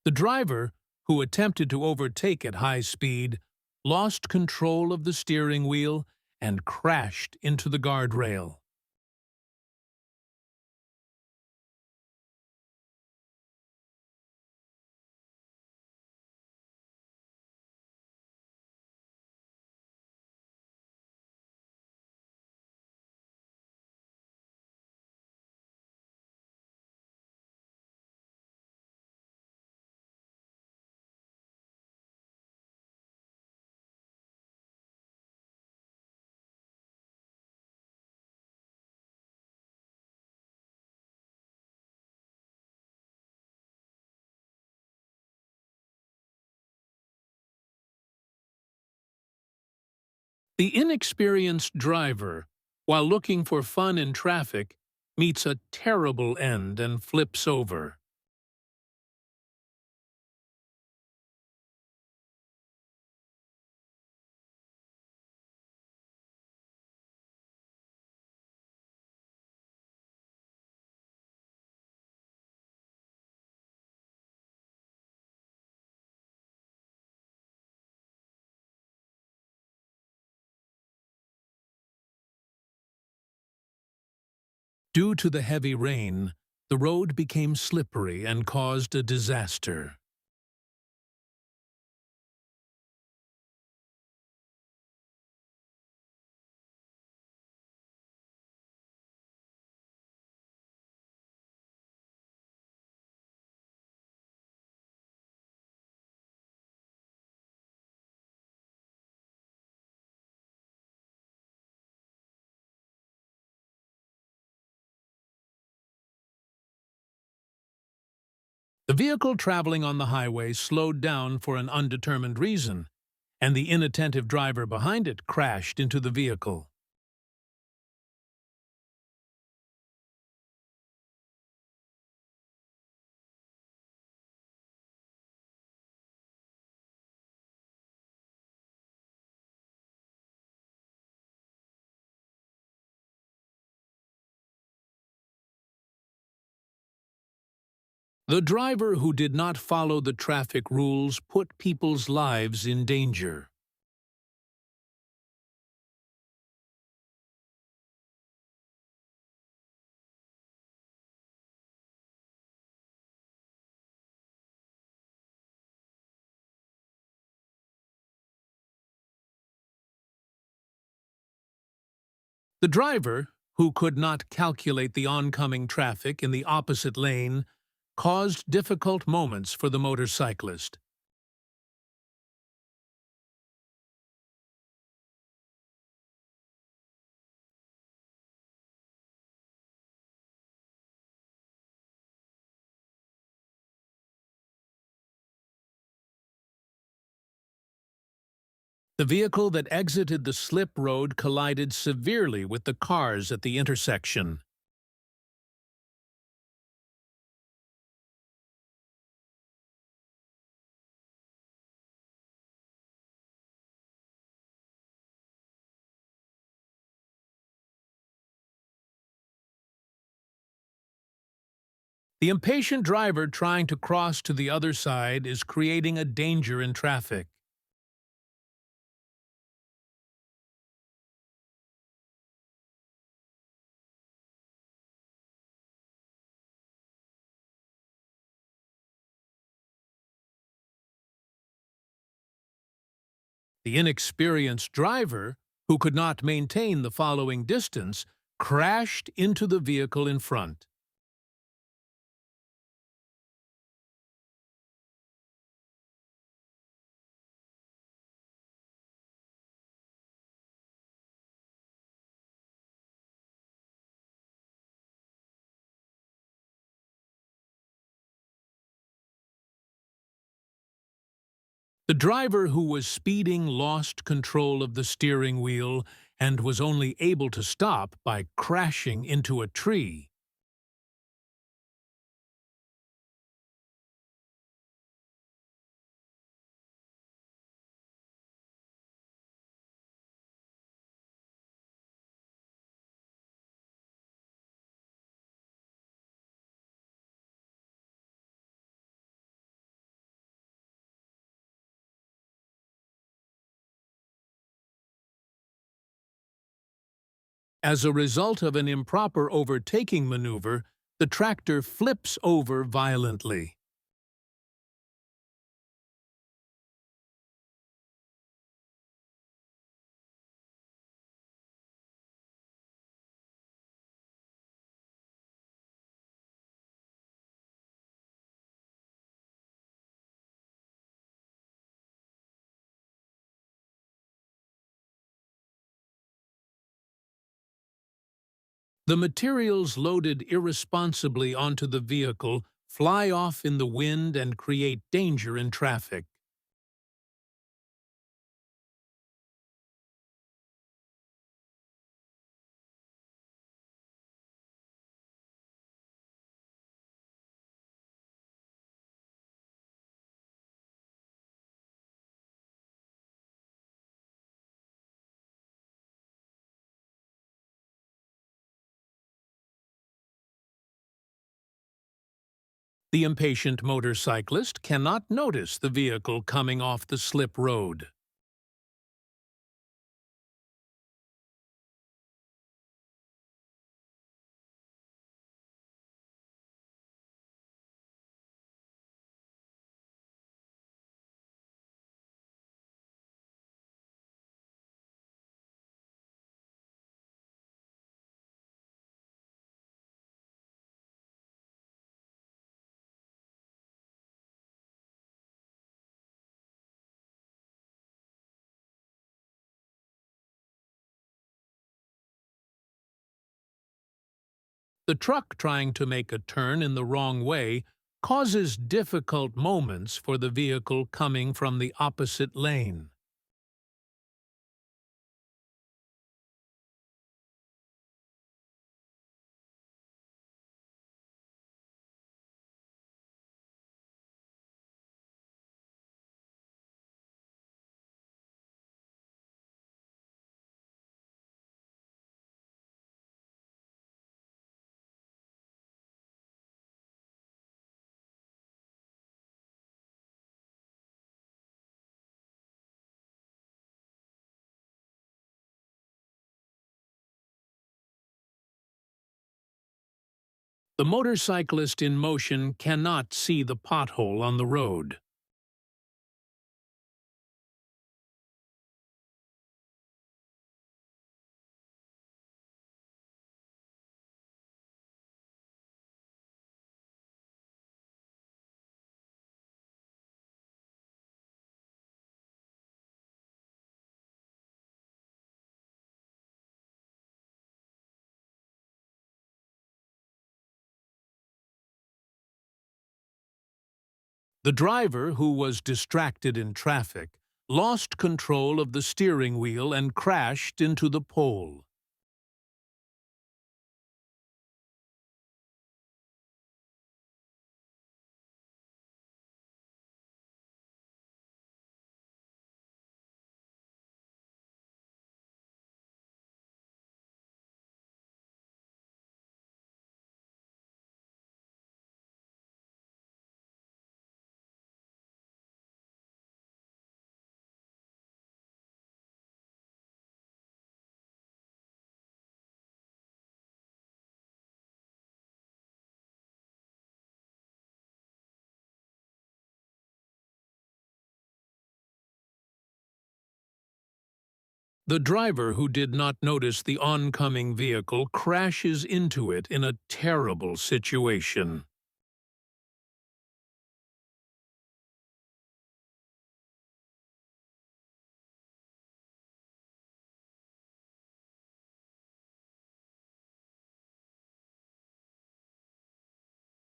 The driver, who attempted to overtake at high speed, lost control of the steering wheel and crashed into the guardrail. The inexperienced driver, while looking for fun in traffic, meets a terrible end and flips over. Due to the heavy rain, the road became slippery and caused a disaster. The vehicle traveling on the highway slowed down for an undetermined reason, and the inattentive driver behind it crashed into the vehicle. The driver who did not follow the traffic rules put people's lives in danger. The driver, who could not calculate the oncoming traffic in the opposite lane, caused difficult moments for the motorcyclist. The vehicle that exited the slip road collided severely with the cars at the intersection. The impatient driver trying to cross to the other side is creating a danger in traffic. The inexperienced driver, who could not maintain the following distance, crashed into the vehicle in front. The driver who was speeding lost control of the steering wheel and was only able to stop by crashing into a tree. As a result of an improper overtaking maneuver, the tractor flips over violently. The materials loaded irresponsibly onto the vehicle fly off in the wind and create danger in traffic. The impatient motorcyclist cannot notice the vehicle coming off the slip road. The truck trying to make a turn in the wrong way causes difficult moments for the vehicle coming from the opposite lane. The motorcyclist in motion cannot see the pothole on the road. The driver, who was distracted in traffic, lost control of the steering wheel and crashed into the pole. The driver, who did not notice the oncoming vehicle, crashes into it in a terrible situation.